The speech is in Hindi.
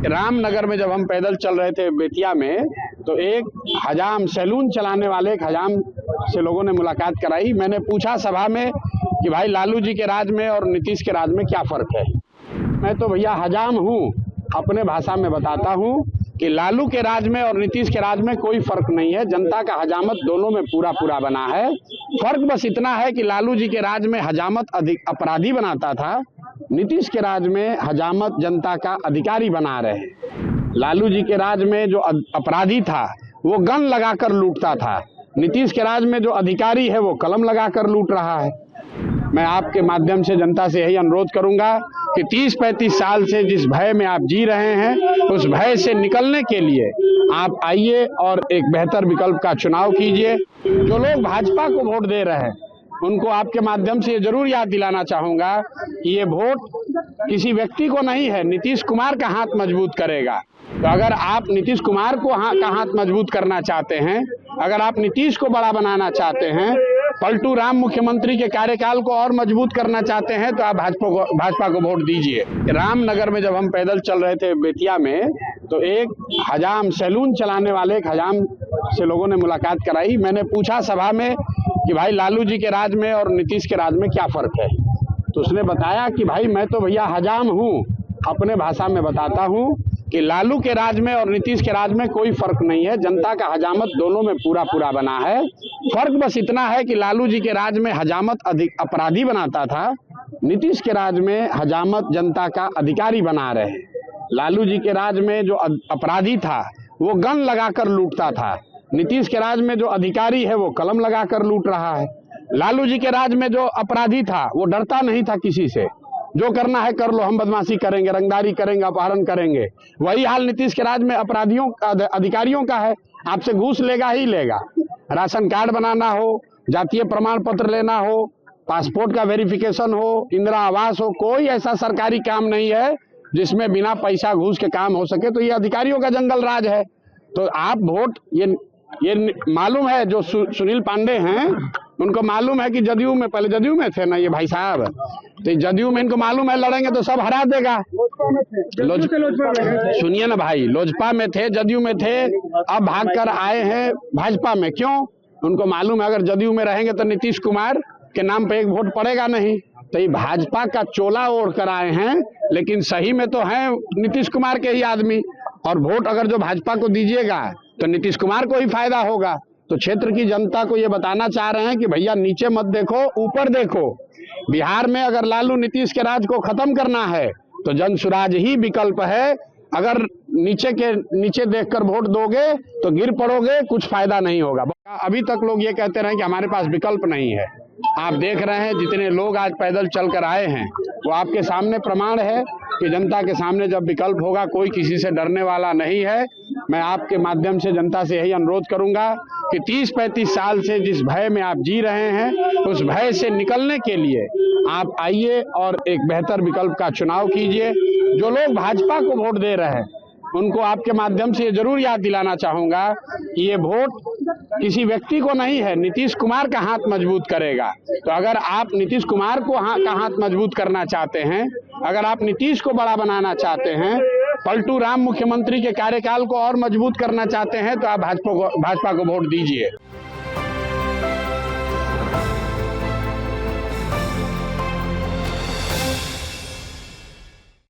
रामनगर में जब हम पैदल चल रहे थे बेतिया में, तो एक हजाम सैलून चलाने वाले एक हजाम से लोगों ने मुलाकात कराई। मैंने पूछा सभा में कि भाई लालू जी के राज में और नीतीश के राज में क्या फर्क है। मैं तो भैया हजाम हूँ, अपने भाषा में बताता हूँ कि लालू के राज में और नीतीश के राज में कोई फर्क नहीं है। जनता का हजामत दोनों में पूरा पूरा बना है। फर्क बस इतना है कि लालू जी के राज में हजामत अपराधी बनाता था, नीतीश के राज में हजामत जनता का अधिकारी बना रहे। लालू जी के राज में जो अपराधी था वो गन लगाकर लूटता था, नीतीश के राज में जो अधिकारी है वो कलम लगाकर लूट रहा है। मैं आपके माध्यम से जनता से यही अनुरोध करूंगा कि 30-35 साल से जिस भय में आप जी रहे हैं, उस भय से निकलने के लिए आप आइए और एक बेहतर विकल्प का चुनाव कीजिए। जो लोग भाजपा को वोट दे रहे हैं उनको आपके माध्यम से ये जरूर याद दिलाना चाहूंगा कि ये वोट किसी व्यक्ति को नहीं है, नीतीश कुमार का हाथ मजबूत करेगा। तो अगर आप नीतीश कुमार को का हाथ मजबूत करना चाहते हैं, अगर आप नीतीश को बड़ा बनाना चाहते हैं, पलटू राम मुख्यमंत्री के कार्यकाल को और मजबूत करना चाहते हैं, तो आप भाजपा को वोट दीजिए। रामनगर में जब हम पैदल चल रहे थे बेतिया में, तो एक हजाम सैलून चलाने वाले एक हजाम से लोगों ने मुलाकात कराई। मैंने पूछा सभा में कि भाई लालू जी के राज में और नीतीश के राज में क्या फर्क है। तो उसने बताया कि भाई मैं तो भैया हजाम हूँ, अपने भाषा में बताता हूँ कि लालू के राज में और नीतीश के राज में कोई फर्क नहीं है। जनता का हजामत दोनों में पूरा पूरा बना है। फर्क बस इतना है कि लालू जी के राज में हजामत अपराधी बनाता था, नीतीश के राज में हजामत जनता का अधिकारी बना रहे। लालू जी के राज में जो अपराधी था वो गन लगाकर लूटता था, नीतीश के राज में जो अधिकारी है वो कलम लगाकर लूट रहा है। लालू जी के राज में जो अपराधी था वो डरता नहीं था किसी से, जो करना है कर लो, हम बदमाशी करेंगे, रंगदारी करेंगे, अपहरण करेंगे। वही हाल नीतीश के राज में अपराधियों अधिकारियों का है, आपसे घूस लेगा ही लेगा। राशन कार्ड बनाना हो, जातीय प्रमाण पत्र लेना हो, पासपोर्ट का वेरिफिकेशन हो, इंदिरा आवास हो, कोई ऐसा सरकारी काम नहीं है जिसमें बिना पैसा घूस के काम हो सके। तो ये अधिकारियों का जंगल राज है। तो आप वोट ये मालूम है, जो सुनील पांडे हैं उनको मालूम है कि जदयू में, पहले जदयू में थे ना ये भाई साहब, तो जदयू में इनको मालूम है लड़ेंगे तो सब हरा देगा। सुनिए ना भाई, लोजपा में थे, जदयू में थे, अब भागकर आए हैं भाजपा में। क्यों? उनको मालूम है अगर जदयू में रहेंगे तो नीतीश कुमार के नाम पे एक वोट पड़ेगा नहीं। तो ये भाजपा का चोला ओढ़ कर आए हैं, लेकिन सही में तो हैं नीतीश कुमार के ही आदमी। और वोट अगर जो भाजपा को दीजिएगा तो नीतीश कुमार को ही फायदा होगा। तो क्षेत्र की जनता को ये बताना चाह रहे हैं कि भैया नीचे मत देखो, ऊपर देखो। बिहार में अगर लालू नीतीश के राज को खत्म करना है तो जन सुराज ही विकल्प है। अगर नीचे देखकर वोट दोगे तो गिर पड़ोगे, कुछ फायदा नहीं होगा। अभी तक लोग ये कहते रहे कि हमारे पास विकल्प नहीं है। आप देख रहे हैं जितने लोग आज पैदल चल कर आए हैं वो आपके सामने प्रमाण है कि जनता के सामने जब विकल्प होगा कोई किसी से डरने वाला नहीं है। मैं आपके माध्यम से जनता से यही अनुरोध करूंगा कि 30-35 साल से जिस भय में आप जी रहे हैं, उस भय से निकलने के लिए आप आइए और एक बेहतर विकल्प का चुनाव कीजिए। जो लोग भाजपा को वोट दे रहे हैं उनको आपके माध्यम से ये जरूर याद दिलाना चाहूंगा कि ये वोट किसी व्यक्ति को नहीं है, नीतीश कुमार का हाथ मजबूत करेगा। तो अगर आप नीतीश कुमार को का हाथ मजबूत करना चाहते हैं, अगर आप नीतीश को बड़ा बनाना चाहते हैं, पलटू राम मुख्यमंत्री के कार्यकाल को और मजबूत करना चाहते हैं, तो आप भाजपा को वोट दीजिए।